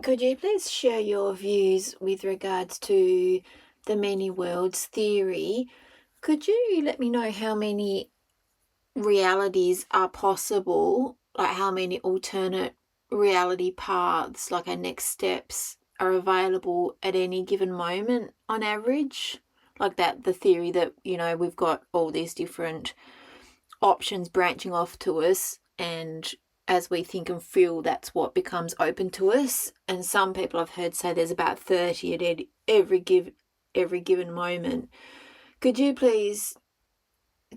Could you please share your views with regards to the many worlds theory? Could you let me know how many realities are possible, like how many alternate reality paths, like our next steps, are available at any given moment on average? Like that, the theory that, we've got all these different options branching off to us, and as we think and feel, that's what becomes open to us. And some people I've heard say there's about 30 at every given moment. Could you please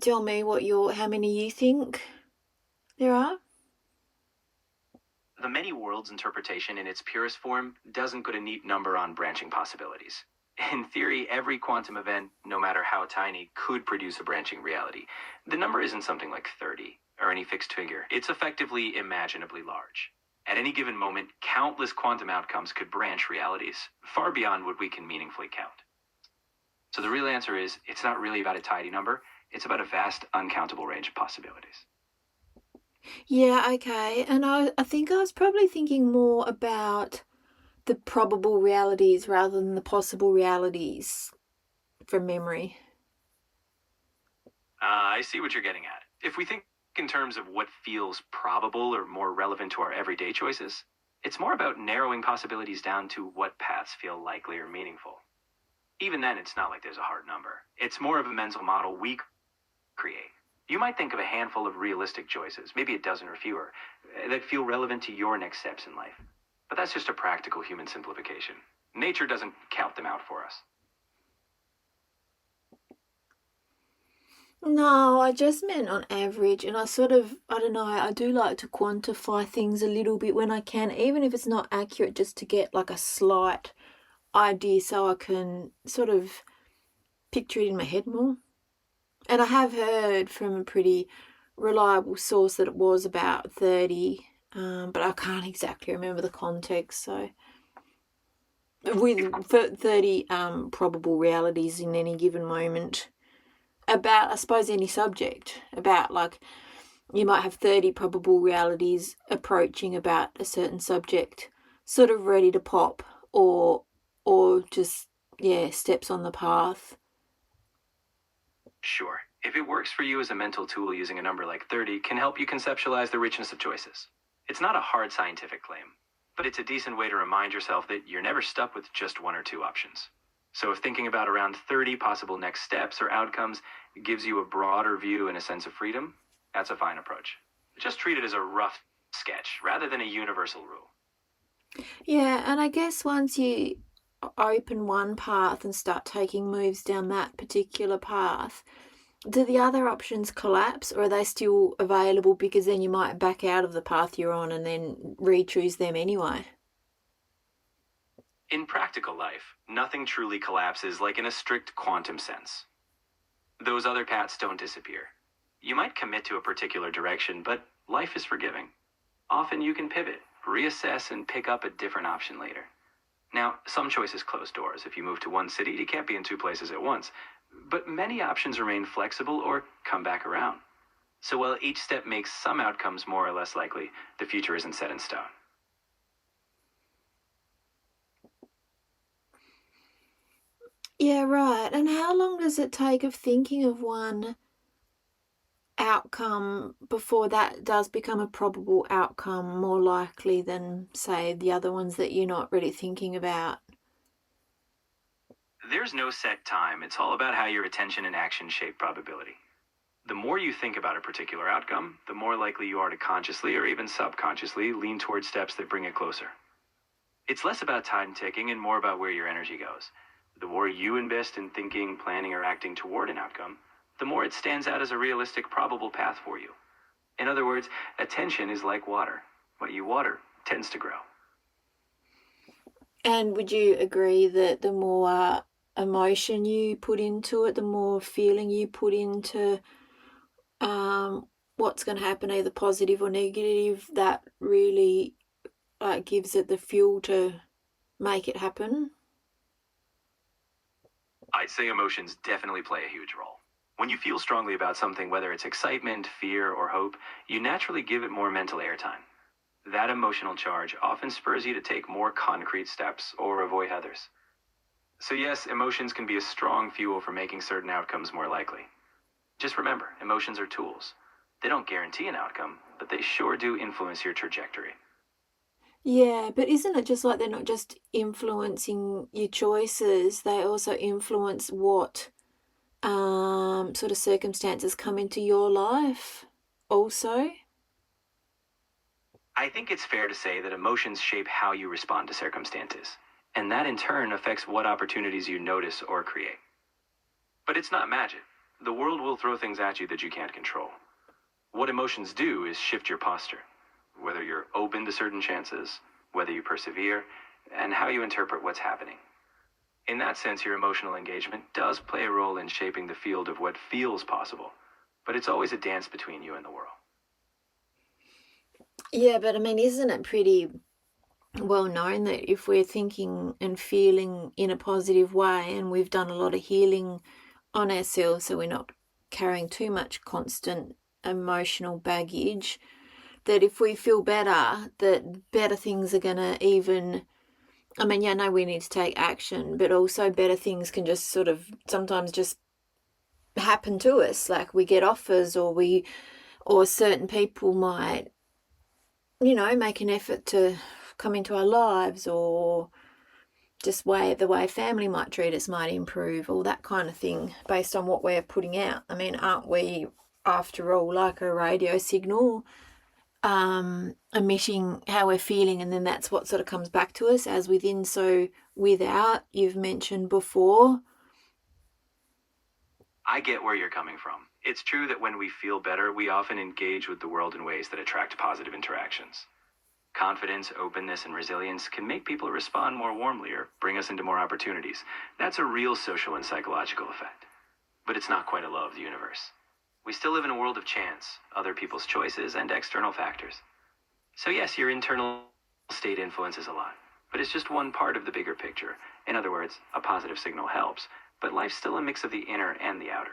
tell me how many you think there are? The many worlds interpretation in its purest form doesn't put a neat number on branching possibilities. In theory, every quantum event, no matter how tiny, could produce a branching reality. The number isn't something like 30 or any fixed figure. It's effectively imaginably large. At any given moment, countless quantum outcomes could branch realities, far beyond what we can meaningfully count. So the real answer is, it's not really about a tidy number, it's about a vast, uncountable range of possibilities. Yeah, okay. And I think I was probably thinking more about the probable realities rather than the possible realities from memory. I see what you're getting at. If we think in terms of what feels probable or more relevant to our everyday choices, it's more about narrowing possibilities down to what paths feel likely or meaningful. Even then, it's not like there's a hard number. It's more of a mental model we create. You might think of a handful of realistic choices, maybe a dozen or fewer, that feel relevant to your next steps in life. But that's just a practical human simplification. Nature doesn't count them out for us. No, I just meant on average, and I don't know, I do like to quantify things a little bit when I can, even if it's not accurate, just to get like a slight idea so I can sort of picture it in my head more. And I have heard from a pretty reliable source that it was about 30, but I can't exactly remember the context, so with 30 probable realities in any given moment about, I suppose, any subject, about like you might have 30 probable realities approaching about a certain subject, sort of ready to pop, or just, yeah, steps on the path. Sure, if it works for you as a mental tool, using a number like 30 can help you conceptualize the richness of choices. It's not a hard scientific claim, but it's a decent way to remind yourself that you're never stuck with just one or two options. So if thinking about around 30 possible next steps or outcomes gives you a broader view and a sense of freedom, that's a fine approach. Just treat it as a rough sketch rather than a universal rule. Yeah, and I guess once you open one path and start taking moves down that particular path, do the other options collapse, or are they still available because then you might back out of the path you're on and then re-choose them anyway? In practical life, nothing truly collapses like in a strict quantum sense. Those other paths don't disappear. You might commit to a particular direction, but life is forgiving. Often you can pivot, reassess, and pick up a different option later. Now, some choices close doors. If you move to one city, you can't be in two places at once. But many options remain flexible or come back around. So while each step makes some outcomes more or less likely, the future isn't set in stone. Yeah, right. And how long does it take of thinking of one outcome before that does become a probable outcome, more likely than, say, the other ones that you're not really thinking about? There's no set time. It's all about how your attention and action shape probability. The more you think about a particular outcome, the more likely you are to consciously or even subconsciously lean towards steps that bring it closer. It's less about time ticking and more about where your energy goes. The more you invest in thinking, planning, or acting toward an outcome, the more it stands out as a realistic, probable path for you. In other words, attention is like water. What you water tends to grow. And would you agree that the more emotion you put into it, the more feeling you put into what's going to happen, either positive or negative, that really gives it the fuel to make it happen? I'd say emotions definitely play a huge role. When you feel strongly about something, whether it's excitement, fear, or hope, you naturally give it more mental airtime. That emotional charge often spurs you to take more concrete steps or avoid others. So, yes, emotions can be a strong fuel for making certain outcomes more likely. Just remember, emotions are tools. They don't guarantee an outcome, but they sure do influence your trajectory. Yeah, but isn't it just like they're not just influencing your choices, they also influence what sort of circumstances come into your life also? I think it's fair to say that emotions shape how you respond to circumstances, and that in turn affects what opportunities you notice or create. But it's not magic. The world will throw things at you that you can't control. What emotions do is shift your posture, whether you're open to certain chances, whether you persevere, and how you interpret what's happening. In that sense, your emotional engagement does play a role in shaping the field of what feels possible, but it's always a dance between you and the world. Yeah, but I mean, isn't it pretty well known that if we're thinking and feeling in a positive way and we've done a lot of healing on ourselves so we're not carrying too much constant emotional baggage, that if we feel better, that better things are going to even, I mean, yeah, I know we need to take action, but also better things can just sort of sometimes just happen to us. Like we get offers or certain people might, make an effort to come into our lives, or just the way family might treat us might improve, all that kind of thing based on what we're putting out. I mean, aren't we, after all, like a radio signal, emitting how we're feeling, and then that's what sort of comes back to us as within, so without, you've mentioned before. I get where you're coming from. It's true that when we feel better, we often engage with the world in ways that attract positive interactions. Confidence, openness, and resilience can make people respond more warmly or bring us into more opportunities. That's a real social and psychological effect. But it's not quite a law of the universe. We still live in a world of chance, other people's choices, and external factors. So, yes, your internal state influences a lot, but it's just one part of the bigger picture. In other words, a positive signal helps, but life's still a mix of the inner and the outer.